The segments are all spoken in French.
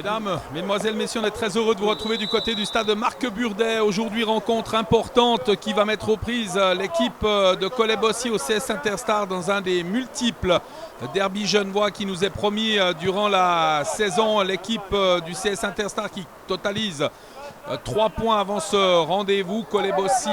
Mesdames, Mesdemoiselles, Messieurs, on est très heureux de vous retrouver du côté du stade Marc Burdet. Aujourd'hui, rencontre importante qui va mettre aux prises l'équipe de Collet-Bossy au CS Interstar dans un des multiples derby genevois qui nous est promis durant la saison. L'équipe du CS Interstar qui totalise 3 points avant ce rendez-vous, Collet-Bossy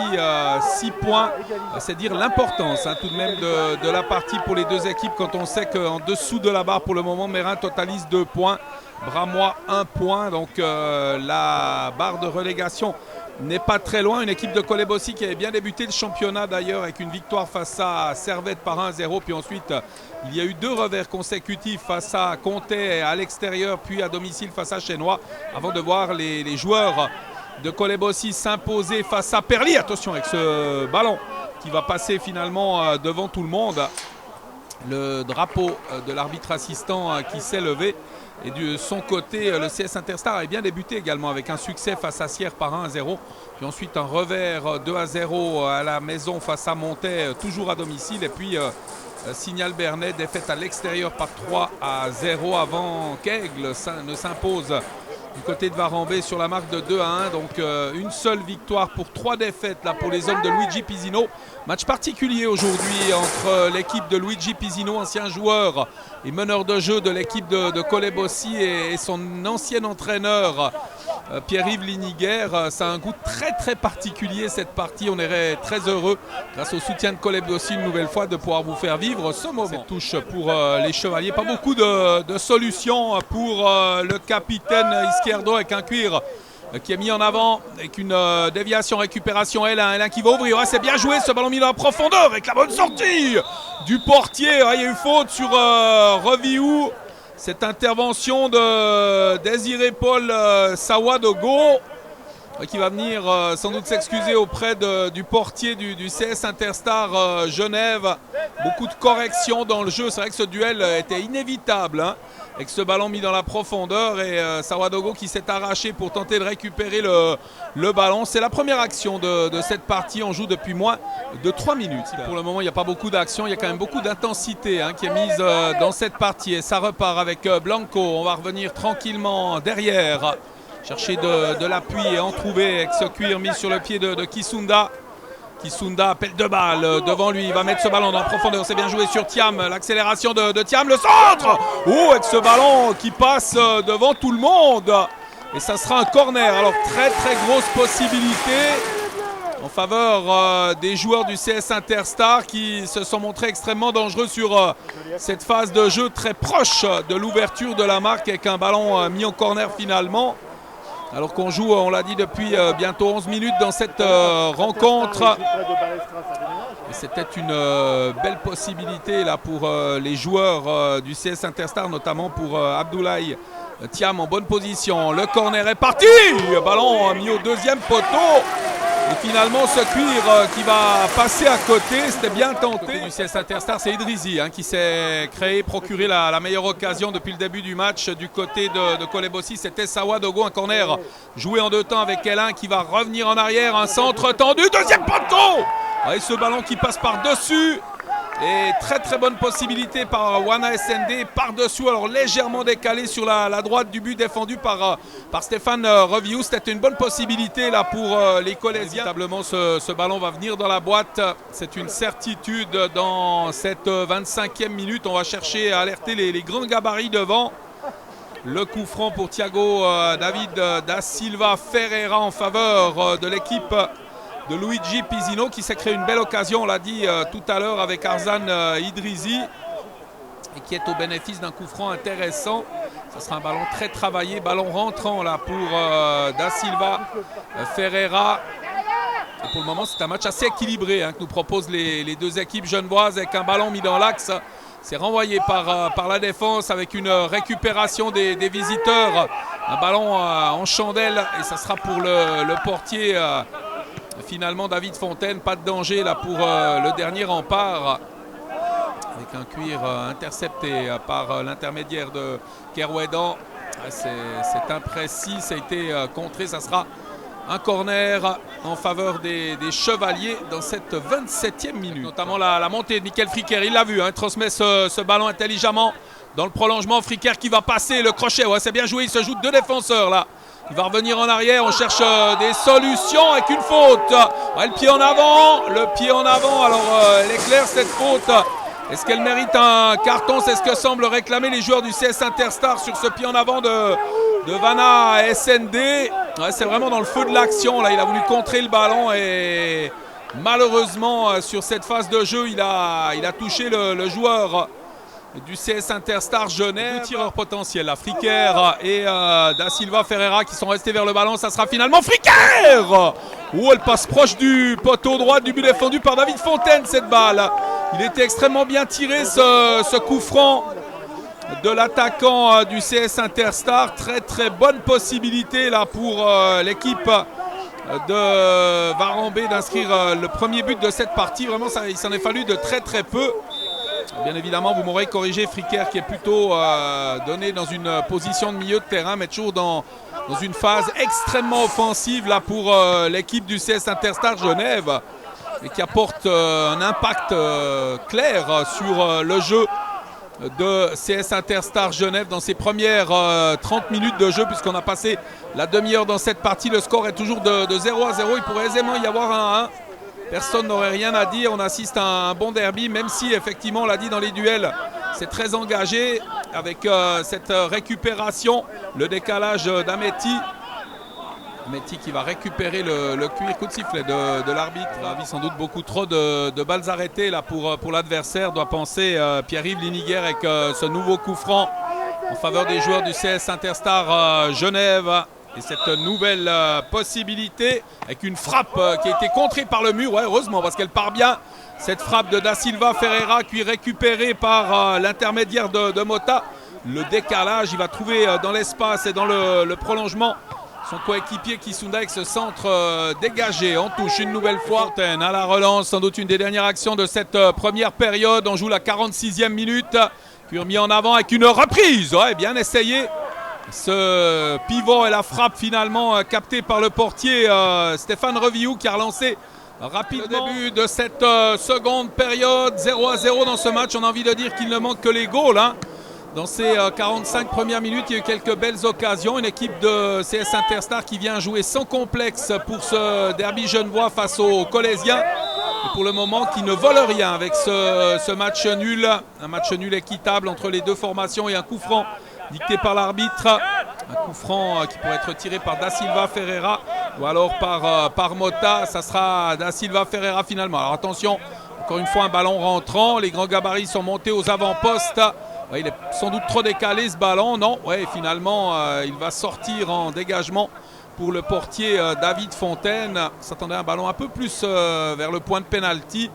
6 points. C'est dire l'importance tout de même de la partie pour les deux équipes quand on sait qu'en dessous de la barre pour le moment, Mérin totalise 2 points, Bramois 1 point. Donc la barre de relégation n'est pas très loin. Une équipe de Collet-Bossy qui avait bien débuté le championnat d'ailleurs avec une victoire face à Servette par 1-0. Puis ensuite, il y a eu 2 revers consécutifs face à Comté à l'extérieur, puis à domicile face à Chénois, avant de voir les joueurs de Collet-Bossy s'imposer face à Perly. Attention avec ce ballon qui va passer finalement devant tout le monde. Le drapeau de l'arbitre assistant qui s'est levé. Et de son côté, le CS Interstar avait bien débuté également avec un succès face à Sierre par 1-0. Puis ensuite un revers 2-0 à la maison face à Montais, toujours à domicile. Et puis Signal Bernet, défaite à l'extérieur par 3-0 avant qu'Aigle ne s'impose du côté de Varambé sur la marque de 2-1. Donc une seule victoire pour 3 défaites là, pour les hommes de Luigi Pisino. Match particulier aujourd'hui entre l'équipe de Luigi Pisino, ancien joueur et meneur de jeu de l'équipe de Collet-Bossy, et son ancien entraîneur Pierre-Yves Liniguer. Ça a un goût très particulier cette partie. On est très heureux grâce au soutien de Collet-Bossy une nouvelle fois de pouvoir vous faire vivre ce moment. Cette touche pour les Chevaliers. Pas beaucoup de solutions pour le capitaine Izquierdo avec un cuir qui est mis en avant avec une déviation, récupération. L1 qui va ouvrir. C'est bien joué ce ballon mis dans la profondeur avec la bonne sortie du portier. Il y a eu faute sur Reviou. Cette intervention de Désiré Paul Sawadogo qui va venir sans doute s'excuser auprès du portier du CS Interstar Genève. Beaucoup de corrections dans le jeu. C'est vrai que ce duel était inévitable avec ce ballon mis dans la profondeur, et Sawadogo qui s'est arraché pour tenter de récupérer le ballon. C'est la première action de cette partie. On joue depuis moins de 3 minutes. Pour le moment, il n'y a pas beaucoup d'action. Il y a quand même beaucoup d'intensité qui est mise dans cette partie. Et ça repart avec Blanco. On va revenir tranquillement derrière. Chercher de l'appui et en trouver avec ce cuir mis sur le pied de Kisunda. Kisunda appelle 2 balles devant lui. Il va mettre ce ballon dans la profondeur. C'est bien joué sur Thiam. L'accélération de Thiam. Le centre. Avec ce ballon qui passe devant tout le monde. Et ça sera un corner. Alors très grosse possibilité en faveur des joueurs du CS Interstar qui se sont montrés extrêmement dangereux sur cette phase de jeu très proche de l'ouverture de la marque, avec un ballon mis en corner finalement. Alors qu'on joue, on l'a dit, depuis bientôt 11 minutes dans cette rencontre. C'était une belle possibilité là, pour les joueurs du CS Interstar, notamment pour Abdoulaye Thiam en bonne position. Le corner est parti. Ballon mis au 2e poteau. Et finalement, ce cuir qui va passer à côté, c'était bien tenté. Du CS Interstar, c'est Idrizi qui s'est procuré la meilleure occasion depuis le début du match. Du côté de Collet-Bossy, c'était Sawadogo, un corner joué en 2 temps avec L1 qui va revenir en arrière. Un centre tendu, 2e poteau. Et ce ballon qui passe par-dessus. Et très bonne possibilité par Wana SND par-dessous, alors légèrement décalé sur la droite du but défendu par Stéphane Reviou. C'était une bonne possibilité là pour les Collésiens. Véritablement, ce ballon va venir dans la boîte. C'est une certitude dans cette 25e minute. On va chercher à alerter les grands gabarits devant. Le coup franc pour Thiago David da Silva Ferreira en faveur de l'équipe de Luigi Pisino qui s'est créé une belle occasion, on l'a dit tout à l'heure, avec Arzan Idrizi, et qui est au bénéfice d'un coup franc intéressant. Ce sera un ballon très travaillé, ballon rentrant là pour da Silva Ferreira. Et pour le moment, c'est un match assez équilibré que nous proposent les deux équipes genevoises, avec un ballon mis dans l'axe. C'est renvoyé par la défense avec une récupération des visiteurs. Un ballon en chandelle, et ça sera pour le portier finalement David Fontaine. Pas de danger là pour le dernier rempart, avec un cuir intercepté par l'intermédiaire de Kerouedan. C'est imprécis, ça a été contré. Ça sera Un corner en faveur des Chevaliers dans cette 27e minute. Notamment la montée de Nickel Fricker, il l'a vu, hein, il transmet ce ballon intelligemment dans le prolongement. Fricker qui va passer le crochet, ouais, c'est bien joué, il se joue 2 défenseurs là. Il va revenir en arrière, on cherche des solutions avec une faute. Ouais, le pied en avant, alors elle est claire cette faute. Est-ce qu'elle mérite un carton? C'est ce que semblent réclamer les joueurs du CS Interstar sur ce pied en avant de Vanna SND. Ouais, c'est vraiment dans le feu de l'action. Là, il a voulu contrer le ballon et malheureusement sur cette phase de jeu, il a touché le joueur du CS Interstar Genève. 2 tireurs potentiels, là, Fricker et Da Silva Ferreira qui sont restés vers le ballon. Ça sera finalement Fricker. Oh, elle passe proche du poteau droit du but défendu par David Fontaine, cette balle. Il était extrêmement bien tiré ce coup franc de l'attaquant du CS Interstar. Très très bonne possibilité là pour l'équipe de Varambé d'inscrire le premier but de cette partie. Vraiment, il s'en est fallu de très très peu. Bien évidemment, vous m'aurez corrigé, Fricker qui est plutôt donné dans une position de milieu de terrain, mais toujours dans une phase extrêmement offensive là pour l'équipe du CS Interstar Genève et qui apporte un impact clair sur le jeu de CS Interstar Genève dans ses premières 30 minutes de jeu, puisqu'on a passé la demi-heure dans cette partie. Le score est toujours de 0 à 0. Il pourrait aisément y avoir un 1. Personne n'aurait rien à dire. On assiste à un bon derby, même si effectivement, on l'a dit dans les duels, c'est très engagé avec cette récupération, le décalage d'Ameti. Ameti qui va récupérer le cuir, coup de sifflet de l'arbitre. Il a vu sans doute beaucoup trop de balles arrêtées là pour l'adversaire, doit penser Pierre-Yves Liniguer avec ce nouveau coup franc en faveur des joueurs du CS Interstar Genève. Et cette nouvelle possibilité avec une frappe qui a été contrée par le mur. Ouais, heureusement, parce qu'elle part bien. Cette frappe de Da Silva Ferreira qui est récupérée par l'intermédiaire de Mota. Le décalage, il va trouver dans l'espace et dans le prolongement son coéquipier Kisunda avec ce centre dégagé. On touche une nouvelle fois. À la relance, sans doute une des dernières actions de cette première période. On joue la 46e minute. Cuir mis en avant avec une reprise. Ouais, bien essayé. Ce pivot et la frappe finalement captée par le portier Stéphane Reviou qui a relancé rapidement. Au début de cette seconde période, 0 à 0 dans ce match. On a envie de dire qu'il ne manque que les goals. Hein. Dans ces 45 premières minutes, il y a eu quelques belles occasions. Une équipe de CS Interstar qui vient jouer sans complexe pour ce derby genevois face aux Colossiens. Et pour le moment, qui ne vole rien avec ce match nul. Un match nul équitable entre les deux formations et un coup franc dicté par l'arbitre. Un coup franc qui pourrait être tiré par Da Silva Ferreira ou alors par Mota. Ça sera Da Silva Ferreira finalement. Alors attention, encore une fois un ballon rentrant. Les grands gabarits sont montés aux avant-postes. Ouais, il est sans doute trop décalé ce ballon. Non, ouais, finalement il va sortir en dégagement pour le portier David Fontaine. On s'attendait à un ballon un peu plus vers le point de pénalty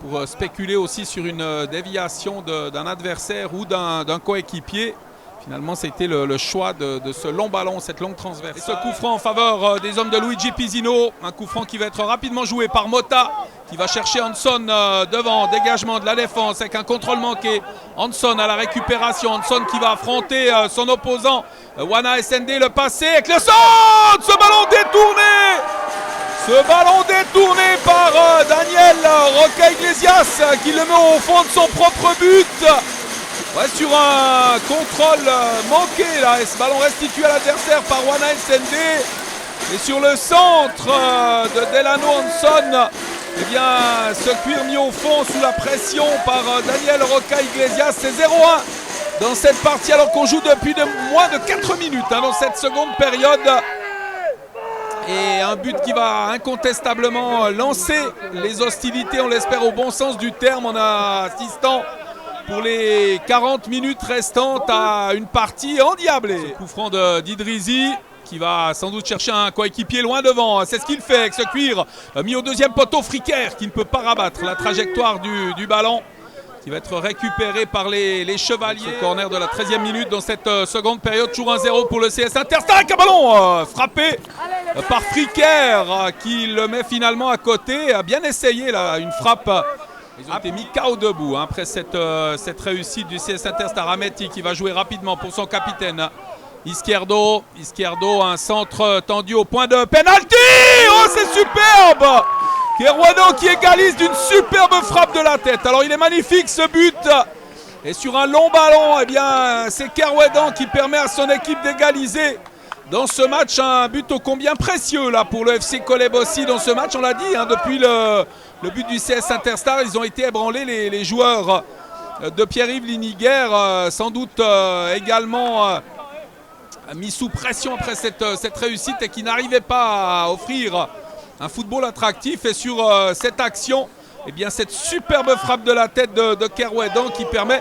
pour spéculer aussi sur une déviation d'un adversaire ou d'un coéquipier. Finalement, c'était le choix de ce long ballon, cette longue transverse. Et ce coup franc en faveur des hommes de Luigi Pizzino. Un coup franc qui va être rapidement joué par Mota, qui va chercher Hanson devant. Dégagement de la défense avec un contrôle manqué. Hanson à la récupération. Hanson qui va affronter son opposant. Wana SND, le passé avec le centre. Ce ballon détourné. Ce ballon détourné par Daniel Roca Iglesias qui le met au fond de son propre but. Ouais, sur un contrôle manqué là, et ce ballon restitué à l'adversaire par Wana SND. Et sur le centre de Delano Hanson, eh bien, ce cuir mis au fond sous la pression par Daniel Roca Iglesias. C'est 0-1 dans cette partie alors qu'on joue depuis moins de 4 minutes dans cette seconde période. Et un but qui va incontestablement lancer les hostilités, on l'espère au bon sens du terme, en assistant pour les 40 minutes restantes à une partie endiablée. Ce coup franc d'Idrizi qui va sans doute chercher un coéquipier loin devant. C'est ce qu'il fait avec ce cuir mis au deuxième poteau. Fricker qui ne peut pas rabattre la trajectoire du ballon, qui va être récupéré par les Chevaliers. Ce corner de la 13e minute dans cette seconde période. Toujours 1-0 pour le CS Interstar avec un ballon frappé par Fricker qui le met finalement à côté. A bien essayé là, une frappe. Ils ont été mis KO debout après cette réussite du CS Interstar. Ameti qui va jouer rapidement pour son capitaine Izquierdo, un centre tendu au point de pénalty. c'est superbe! Kerouano qui égalise d'une superbe frappe de la tête. Alors il est magnifique ce but. Et sur un long ballon, eh bien, c'est Kerouano qui permet à son équipe d'égaliser. Dans ce match, un but ô combien précieux là pour le FC Colebossi. Dans ce match, on l'a dit, hein, depuis le but du CS Interstar, ils ont été ébranlés les joueurs de Pierre-Yves Liniguer, sans doute également mis sous pression après cette réussite et qui n'arrivait pas à offrir un football attractif. Et sur cette action, eh bien, cette superbe frappe de la tête de Kerouedan qui permet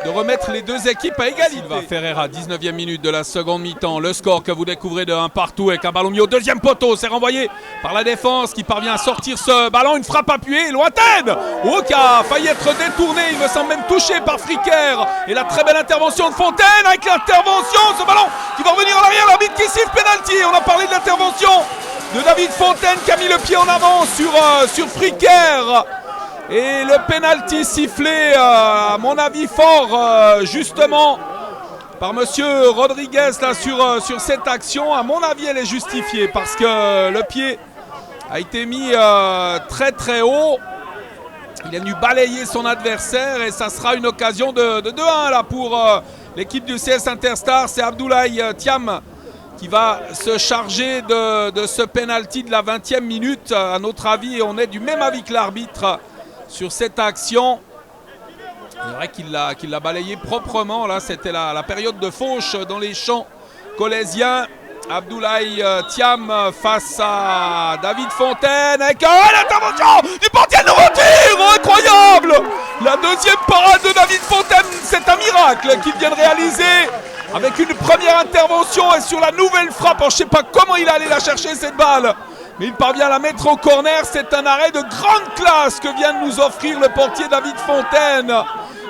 de remettre les deux équipes à égalité. Silva Ferreira, 19e minute de la seconde mi-temps. Le score que vous découvrez de 1 partout avec un ballon mis au deuxième poteau. C'est renvoyé par la défense qui parvient à sortir ce ballon. Une frappe appuyée, lointaine. Oh, qui a failli être détourné. Il me semble même touché par Fricker. Et la très belle intervention de Fontaine avec l'intervention. Ce ballon qui va revenir en arrière. L'arbitre qui siffle pénalty. On a parlé de l'intervention de David Fontaine qui a mis le pied en avant sur Fricker. Et le pénalty sifflé, à mon avis fort, justement, par monsieur Rodriguez là, sur cette action. À mon avis, elle est justifiée parce que le pied a été mis très très haut. Il est venu balayer son adversaire et ça sera une occasion de 2-1 là, pour l'équipe du CS Interstar. C'est Abdoulaye Thiam qui va se charger de ce pénalty de la 20e minute. À notre avis, on est du même avis que l'arbitre sur cette action. C'est vrai qu'il l'a balayé proprement. Là, c'était la période de fauche dans les champs colésiens. Abdoulaye Thiam face à David Fontaine avec l'intervention du portier de Nouveau-Tir. Incroyable! La deuxième parade de David Fontaine, c'est un miracle qu'il vient de réaliser avec une première intervention et sur la nouvelle frappe. Je ne sais pas comment il allait la chercher cette balle, mais il parvient à la mettre au corner. C'est un arrêt de grande classe que vient de nous offrir le portier David Fontaine,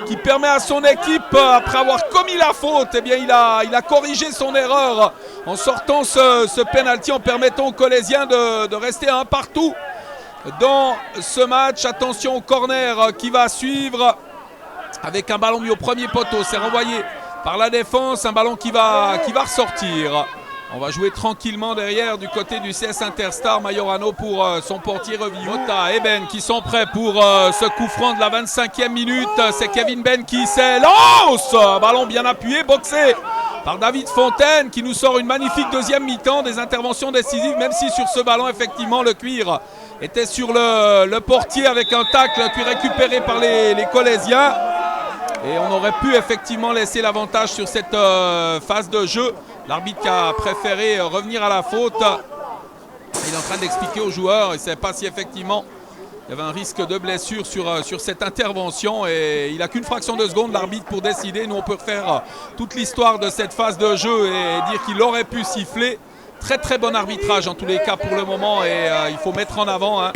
qui permet à son équipe, après avoir commis la faute, eh bien il a corrigé son erreur en sortant ce pénalty, en permettant aux Colésiens de rester à 1 partout dans ce match. Attention au corner qui va suivre avec un ballon mis au premier poteau. C'est renvoyé par la défense, un ballon qui va ressortir. On va jouer tranquillement derrière du côté du CS Interstar. Majorano pour son portier Revio. Mota et Ben qui sont prêts pour ce coup franc de la 25e minute. C'est Kevin Ben qui s'élance. Ballon bien appuyé, boxé par David Fontaine qui nous sort une magnifique deuxième mi-temps. Des interventions décisives, même si sur ce ballon, effectivement, le cuir était sur le portier avec un tacle puis récupéré par les Colésiens. Et on aurait pu effectivement laisser l'avantage sur cette phase de jeu. L'arbitre qui a préféré revenir à la faute. Il est en train d'expliquer aux joueurs. Il ne savait pas si effectivement il y avait un risque de blessure sur cette intervention. Et il n'a qu'une fraction de seconde, l'arbitre, pour décider. Nous, on peut refaire toute l'histoire de cette phase de jeu et dire qu'il aurait pu siffler. Très très bon arbitrage en tous les cas pour le moment. Et il faut mettre en avant, hein.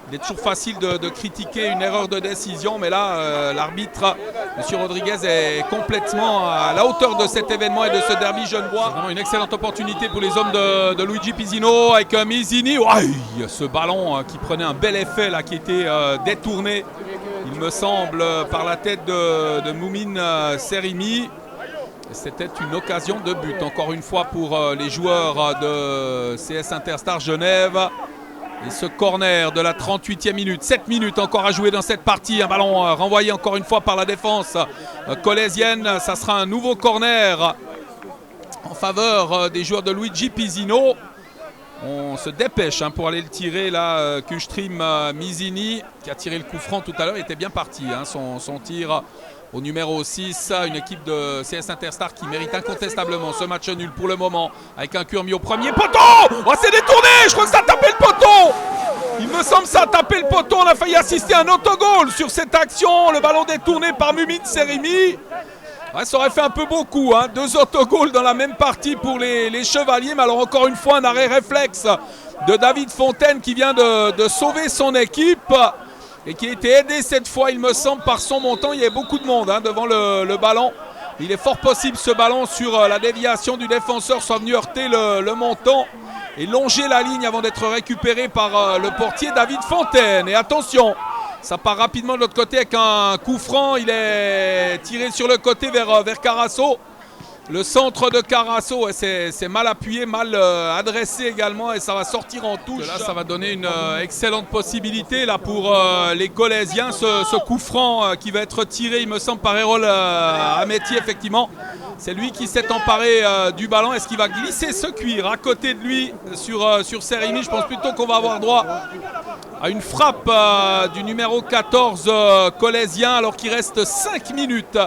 Il est toujours facile de critiquer une erreur de décision. Mais là, l'arbitre, M. Rodriguez, est complètement à la hauteur de cet événement et de ce derby genevois. C'est vraiment une excellente opportunité pour les hommes de Luigi Pizzino avec Mizini. Ouaille, ce ballon qui prenait un bel effet là, qui était détourné, il me semble, par la tête de Moumine Serimi. C'était une occasion de but, encore une fois, pour les joueurs de CS Interstar Genève. Et ce corner de la 38e minute, 7 minutes encore à jouer dans cette partie. Un ballon renvoyé encore une fois par la défense colésienne. Ça sera un nouveau corner en faveur des joueurs de Luigi Pizzino. On se dépêche pour aller le tirer là. Kustrim Mizini qui a tiré le coup franc tout à l'heure. Il était bien parti, son tir au numéro 6, une équipe de CS Interstar qui mérite incontestablement ce match nul pour le moment, avec un cure mis au premier poteau. Oh, c'est détourné, je crois que ça a tapé le poteau. Il me semble que ça a tapé le poteau. On a failli assister à un autogol sur cette action. Le ballon détourné par Moumine Serimi. Ouais, ça aurait fait un peu beaucoup, 2 autogols dans la même partie pour les Chevaliers. Mais alors encore une fois, un arrêt réflexe de David Fontaine qui vient de sauver son équipe. Et qui a été aidé cette fois, il me semble, par son montant. Il y avait beaucoup de monde devant le ballon. Il est fort possible ce ballon sur la déviation du défenseur soit venu heurter le montant et longer la ligne avant d'être récupéré par le portier David Fontaine. Et attention, ça part rapidement de l'autre côté avec un coup franc. Il est tiré sur le côté vers Carasso. Le centre de Carasso, c'est mal appuyé, mal adressé également et ça va sortir en touche. Là, ça va donner une excellente possibilité là, pour les Colaisiens. Ce coup franc qui va être tiré, il me semble, par Erol Ameti, effectivement. C'est lui qui s'est emparé du ballon. Est-ce qu'il va glisser ce cuir à côté de lui sur Serimi? Je pense plutôt qu'on va avoir droit à une frappe du numéro 14 colaisien alors qu'il reste 5 minutes.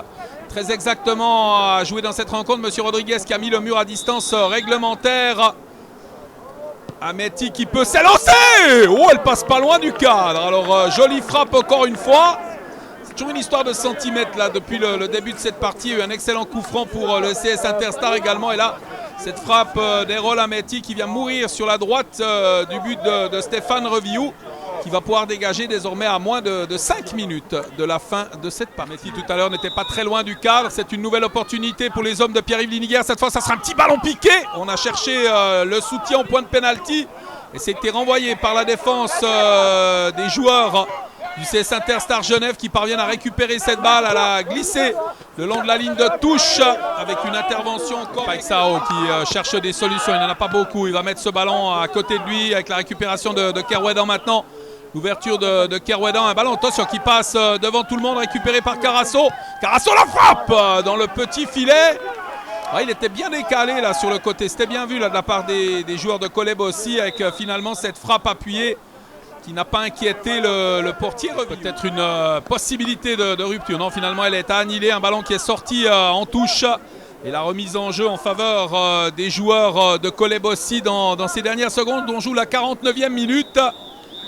Très exactement à jouer dans cette rencontre. Monsieur Rodriguez qui a mis le mur à distance réglementaire. Ameti qui peut s'élancer. Oh, elle passe pas loin du cadre. Alors, jolie frappe encore une fois. C'est toujours une histoire de centimètres là depuis le début de cette partie. Il y a eu un excellent coup franc pour le CS Interstar également. Et là, cette frappe d'Erol Ameti qui vient mourir sur la droite du but de Stéphane Revillou, qui va pouvoir dégager désormais à moins de 5 minutes de la fin de cette partie. Ameti tout à l'heure n'était pas très loin du cadre. C'est une nouvelle opportunité pour les hommes de Pierre-Yves Liniguère. Cette fois, ça sera un petit ballon piqué. On a cherché le soutien au point de pénalty et c'était renvoyé par la défense des joueurs du CS Interstar Genève qui parviennent à récupérer cette balle, à la glisser le long de la ligne de touche avec une intervention encore. Paixao qui cherche des solutions, il n'en a pas beaucoup. Il va mettre ce ballon à côté de lui avec la récupération de Kerouedan maintenant. L'ouverture de Kerouedan, un ballon attention qui passe devant tout le monde, récupéré par Carasso. Carasso la frappe dans le petit filet. Ah, il était bien décalé là sur le côté, c'était bien vu là de la part des joueurs de Coleb aussi avec finalement cette frappe appuyée qui n'a pas inquiété le portier. Peut-être une possibilité de rupture. Non, finalement elle est annihilée, un ballon qui est sorti en touche. Et la remise en jeu en faveur des joueurs de Coleb aussi dans ces dernières secondes. On joue la 49e minute.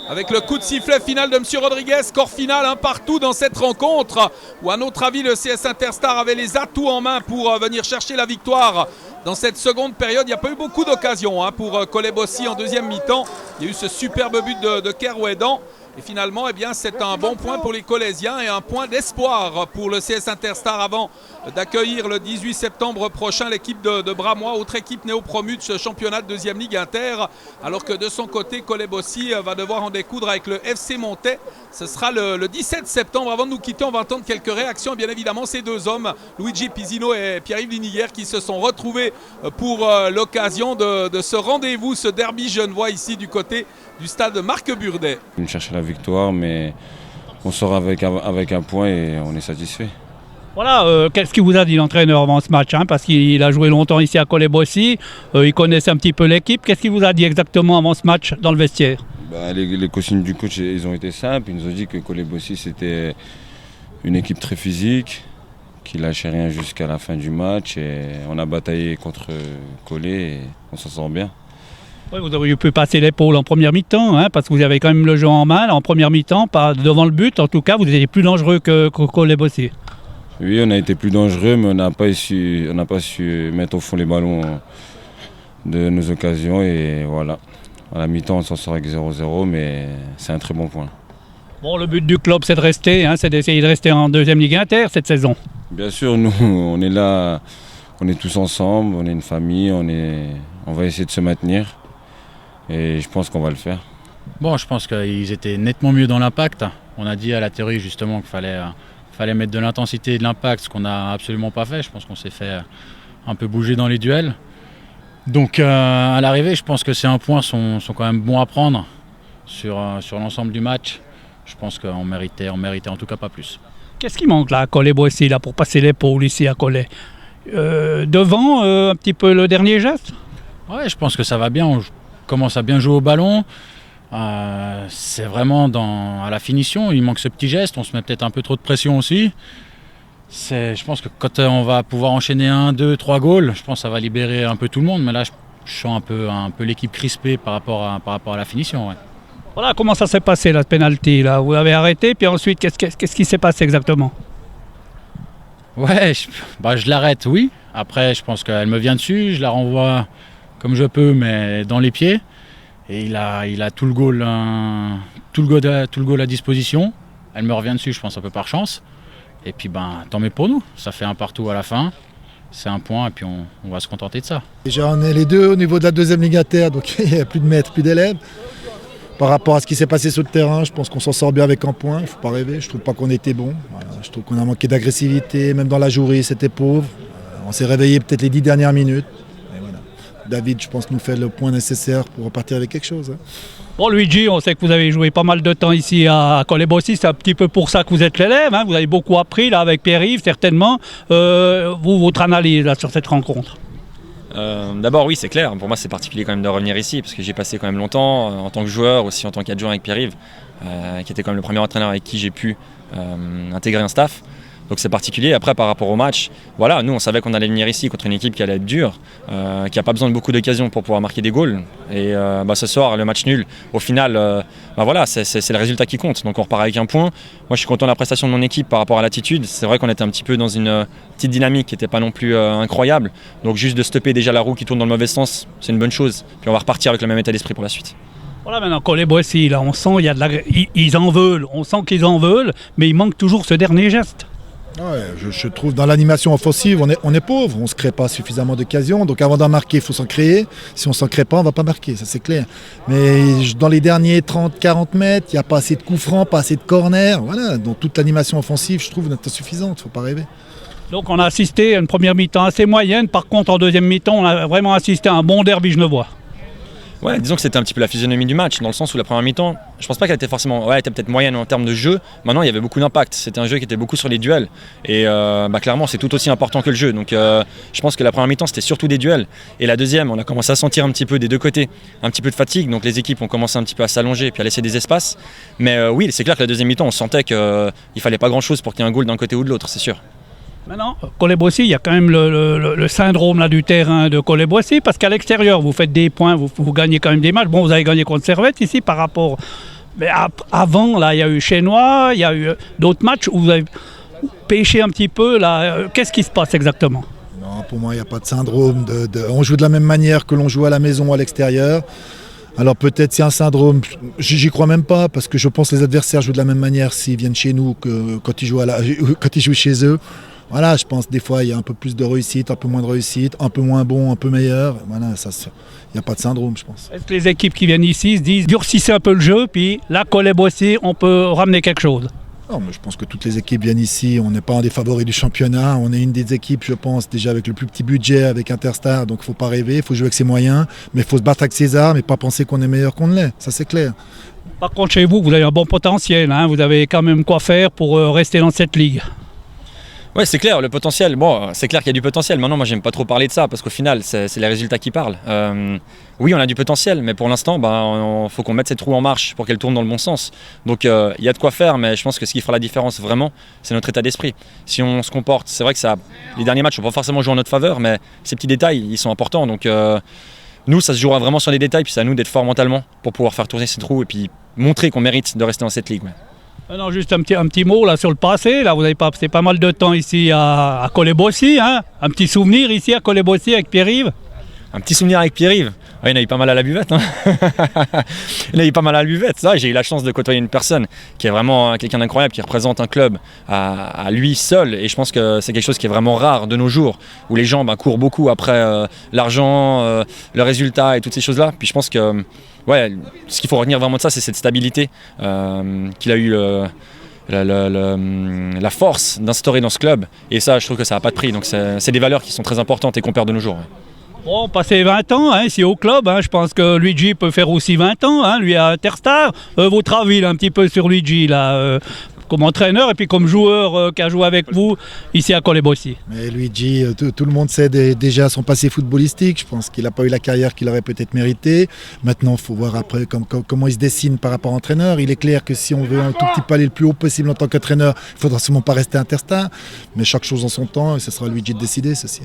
Avec le coup de sifflet final de M. Rodriguez, score final un partout dans cette rencontre où à notre avis le CS Interstar avait les atouts en main pour venir chercher la victoire dans cette seconde période. Il n'y a pas eu beaucoup d'occasions pour Coleb aussi en deuxième mi-temps. Il y a eu ce superbe but de Kerouedan. Et finalement, eh bien, c'est un bon point pour les Colaisiens et un point d'espoir pour le CS Interstar avant d'accueillir le 18 septembre prochain l'équipe de Bramois, autre équipe néo-promue de ce championnat de deuxième ligue inter. Alors que de son côté, Coleb aussi va devoir en découdre avec le FC Montais. Ce sera le 17 septembre. Avant de nous quitter, on va entendre quelques réactions. Bien évidemment, ces deux hommes, Luigi Pizzino et Pierre-Yves Liniguère, qui se sont retrouvés pour l'occasion de ce rendez-vous, ce derby genevois ici du côté du stade Marc Burdet. On cherche la victoire, mais on sort avec un point et on est satisfait. Voilà, qu'est-ce qu'il vous a dit l'entraîneur avant ce match parce qu'il a joué longtemps ici à Coleb aussi, il connaissait un petit peu l'équipe. Qu'est-ce qu'il vous a dit exactement avant ce match dans le vestiaire? Les consignes du coach, ils ont été simples. Ils nous ont dit que Coleb aussi, c'était une équipe très physique, qui lâchait rien jusqu'à la fin du match. Et on a bataillé contre Coleb et on s'en sort bien. Oui, vous auriez pu passer l'épaule en première mi-temps, parce que vous avez quand même le jeu en main. En première mi-temps, pas devant le but. En tout cas, vous étiez plus dangereux que Coleb aussi. Oui, on a été plus dangereux, mais on n'a pas su mettre au fond les ballons de nos occasions. Et voilà, à la mi-temps, on s'en sort avec 0-0, mais c'est un très bon point. Bon, le but du club, c'est de rester, c'est d'essayer de rester en deuxième ligue inter cette saison. Bien sûr, nous, on est là, on est tous ensemble, on est une famille, on va essayer de se maintenir. Et je pense qu'on va le faire. Bon, je pense qu'ils étaient nettement mieux dans l'impact. On a dit à la théorie justement qu'il fallait mettre de l'intensité et de l'impact, ce qu'on n'a absolument pas fait. Je pense qu'on s'est fait un peu bouger dans les duels. Donc à l'arrivée, je pense que ces 1 point sont quand même bons à prendre sur l'ensemble du match. Je pense qu'on méritait en tout cas pas plus. Qu'est-ce qui manque là à Coleb aussi là, pour passer l'épaule ici à Coleb devant un petit peu le dernier geste? Ouais, je pense que ça va bien. On commence à bien jouer au ballon. C'est vraiment à la finition. Il manque ce petit geste. On se met peut-être un peu trop de pression aussi. Je pense que quand on va pouvoir enchaîner 1, 2, 3 goals, je pense que ça va libérer un peu tout le monde. Mais là, je sens un peu l'équipe crispée par rapport à la finition. Ouais. Voilà, comment ça s'est passé la penalty là? Vous l'avez arrêté, puis ensuite, qu'est-ce qui s'est passé exactement? Ouais, je l'arrête, oui. Après, je pense qu'elle me vient dessus. Je la renvoie comme je peux, mais dans les pieds. Et il a tout le goal à disposition. Elle me revient dessus, je pense un peu par chance. Et puis tant mieux pour nous. Ça fait 1 partout à la fin. C'est 1 point et puis on va se contenter de ça. Déjà on est les deux au niveau de la deuxième ligue inter, donc il n'y a plus de maîtres, plus d'élèves. Par rapport à ce qui s'est passé sur le terrain, je pense qu'on s'en sort bien avec 1 point. Il ne faut pas rêver, je ne trouve pas qu'on était bon. Je trouve qu'on a manqué d'agressivité, même dans la jouerie, c'était pauvre. On s'est réveillé peut-être les 10 dernières minutes. Et voilà. David, je pense, nous fait le point nécessaire pour repartir avec quelque chose. Bon, Luigi, on sait que vous avez joué pas mal de temps ici à Colebosi, c'est un petit peu pour ça que vous êtes l'élève, hein. Vous avez beaucoup appris là avec Pierre-Yves, certainement. Votre analyse là, sur cette rencontre? D'abord oui, c'est clair, pour moi c'est particulier quand même de revenir ici parce que j'ai passé quand même longtemps en tant que joueur, aussi en tant qu'adjoint avec Pierre-Yves, qui était quand même le premier entraîneur avec qui j'ai pu intégrer un staff. Donc c'est particulier. Après par rapport au match, voilà, nous on savait qu'on allait venir ici contre une équipe qui allait être dure, qui n'a pas besoin de beaucoup d'occasions pour pouvoir marquer des goals. Et ce soir, le match nul, au final, voilà, c'est le résultat qui compte. Donc on repart avec un point. Moi je suis content de la prestation de mon équipe par rapport à l'attitude. C'est vrai qu'on était un petit peu dans une petite dynamique qui n'était pas non plus incroyable. Donc juste de stopper déjà la roue qui tourne dans le mauvais sens, c'est une bonne chose. Puis on va repartir avec le même état d'esprit pour la suite. Voilà, maintenant Colebosi, là on sent ils en veulent, on sent qu'ils en veulent, mais il manque toujours ce dernier geste. Ouais, je trouve dans l'animation offensive, on est pauvre, on ne se crée pas suffisamment d'occasions. Donc avant d'en marquer, il faut s'en créer. Si on ne s'en crée pas, on ne va pas marquer, ça c'est clair. Mais dans les derniers 30-40 mètres, il n'y a pas assez de coups francs, pas assez de corners. Voilà, donc toute l'animation offensive, je trouve, n'est insuffisante, il ne faut pas rêver. Donc on a assisté à une première mi-temps assez moyenne. Par contre, en deuxième mi-temps, on a vraiment assisté à un bon derby genevois. Ouais, disons que c'était un petit peu la physionomie du match, dans le sens où la première mi-temps, je pense pas qu'elle était forcément, elle était peut-être moyenne en termes de jeu. Maintenant, il y avait beaucoup d'impact. C'était un jeu qui était beaucoup sur les duels. Et clairement, c'est tout aussi important que le jeu. Donc, je pense que la première mi-temps, c'était surtout des duels. Et la deuxième, on a commencé à sentir un petit peu des deux côtés, un petit peu de fatigue. Donc, les équipes ont commencé un petit peu à s'allonger puis à laisser des espaces. Mais oui, c'est clair que la deuxième mi-temps, on sentait qu'il fallait pas grand-chose pour qu'il y ait un goal d'un côté ou de l'autre, c'est sûr. Maintenant, Colebosi, il y a quand même le syndrome là, du terrain de Colebosi, parce qu'à l'extérieur, vous faites des points, vous gagnez quand même des matchs. Bon, vous avez gagné contre Servette ici par rapport... Mais avant, là, il y a eu Chénois, il y a eu d'autres matchs où vous avez pêché un petit peu. Là, qu'est-ce qui se passe exactement? Non, pour moi, il n'y a pas de syndrome. On joue de la même manière que l'on joue à la maison ou à l'extérieur. Alors peut-être c'est un syndrome, j'y crois même pas, parce que je pense que les adversaires jouent de la même manière s'ils viennent chez nous que quand ils jouent chez eux. Voilà, je pense que des fois il y a un peu plus de réussite, un peu moins de réussite, un peu moins bon, un peu meilleur. Voilà, il n'y a pas de syndrome, je pense. Est-ce que les équipes qui viennent ici se disent durcissez un peu le jeu, puis là, Colebosi, on peut ramener quelque chose? Non, mais je pense que toutes les équipes viennent ici. On n'est pas un des favoris du championnat. On est une des équipes, je pense, déjà avec le plus petit budget, avec Interstar. Donc il ne faut pas rêver, il faut jouer avec ses moyens. Mais il faut se battre avec ses armes et pas penser qu'on est meilleur qu'on ne l'est. Ça, c'est clair. Par contre, chez vous, vous avez un bon potentiel. Hein, vous avez quand même quoi faire pour rester dans cette ligue. Ouais, c'est clair, le potentiel. Bon, c'est clair qu'il y a du potentiel. Maintenant, moi, j'aime pas trop parler de ça parce qu'au final, c'est les résultats qui parlent. Oui, on a du potentiel, mais pour l'instant, il faut qu'on mette cette roue en marche pour qu'elle tourne dans le bon sens. Donc, il y a de quoi faire, mais je pense que ce qui fera la différence vraiment, c'est notre état d'esprit. Si on se comporte, c'est vrai que les derniers matchs, on ne va pas forcément jouer en notre faveur, mais ces petits détails, ils sont importants. Donc, nous, ça se jouera vraiment sur les détails, puis c'est à nous d'être forts mentalement pour pouvoir faire tourner cette roue et puis montrer qu'on mérite de rester dans cette ligue. Ouais. Non, juste un petit mot là, sur le passé. Là, vous avez passé pas mal de temps ici à Colebosi. Hein, un petit souvenir ici à Colebosi avec Pierre-Yves. Un petit souvenir avec Pierre-Yves. Ouais, il y en a eu pas mal à la buvette. Hein. Il y en a eu pas mal à la buvette. J'ai eu la chance de côtoyer une personne qui est vraiment quelqu'un d'incroyable, qui représente un club à lui seul. Et je pense que c'est quelque chose qui est vraiment rare de nos jours, où les gens courent beaucoup après l'argent, le résultat et toutes ces choses-là. Puis je pense que ce qu'il faut retenir vraiment de ça, c'est cette stabilité qu'il a eu la force d'instaurer dans ce club. Et ça, je trouve que ça n'a pas de prix. Donc c'est des valeurs qui sont très importantes et qu'on perd de nos jours. Ouais. Bon, passer 20 ans ici au club, je pense que Luigi peut faire aussi 20 ans, lui à Interstar. Votre avis un petit peu sur Luigi là, comme entraîneur et puis comme joueur qui a joué avec vous ici à Colebosi? Mais Luigi, tout le monde sait déjà son passé footballistique. Je pense qu'il n'a pas eu la carrière qu'il aurait peut-être mérité. Maintenant, il faut voir après comment il se dessine par rapport à entraîneur. Il est clair que si on veut un tout petit peu aller le plus haut possible en tant qu'entraîneur, il ne faudra sûrement pas rester Interstar. Mais chaque chose en son temps et ce sera Luigi de décider, ceci.